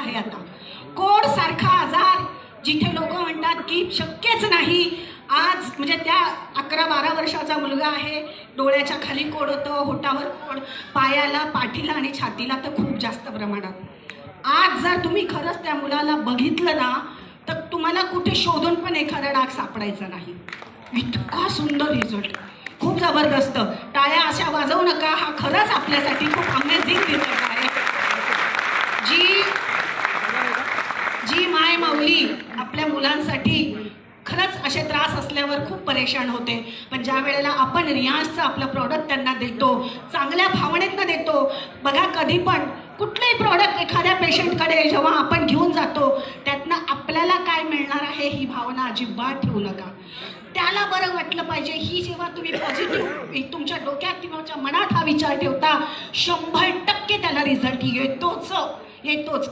आहे आता. कोड सारखा आजार जिथे लोक म्हणतात की शक्यच नाही, आज म्हणजे त्या 11-12 वर्षाचा मुलगा आहे, डोळ्याच्या खाली कोड होतं, होटावर कोड, पायाला, पाठीला आणि छातीला तर खूप जास्त प्रमाणात. आज जर तुम्ही खरंच त्या मुलाला बघितलं ना तर तुम्हाला कुठे शोधून पण एखादा डाग सापडायचा नाही. इतका सुंदर रिझल्ट, खूप जबरदस्त. टाळ्या अशा वाजवू नका, हा खरंच आपल्यासाठी खूप अमेझिंग रिझल्ट आहे. जी माय माऊली आपल्या मुलांसाठी खरंच असे त्रास असल्यावर खूप परेशान होते, पण ज्या वेळेला आपण रियाजचं आपलं प्रॉडक्ट त्यांना देतो, चांगल्या भावनेतनं देतो. बघा, कधी पण कुठलंही प्रॉडक्ट एखाद्या पेशंटकडे जेव्हा आपण घेऊन जातो त्यातनं आपल्याला काय मिळणार आहे ही भावना अजिबात ठेवू नका. त्याला बरं वाटलं पाहिजे ही जेव्हा तुम्ही पॉझिटिव्ह तुमच्या डोक्यात किंवा मनात हा विचार ठेवता, 100% त्याला रिझल्ट येतोच.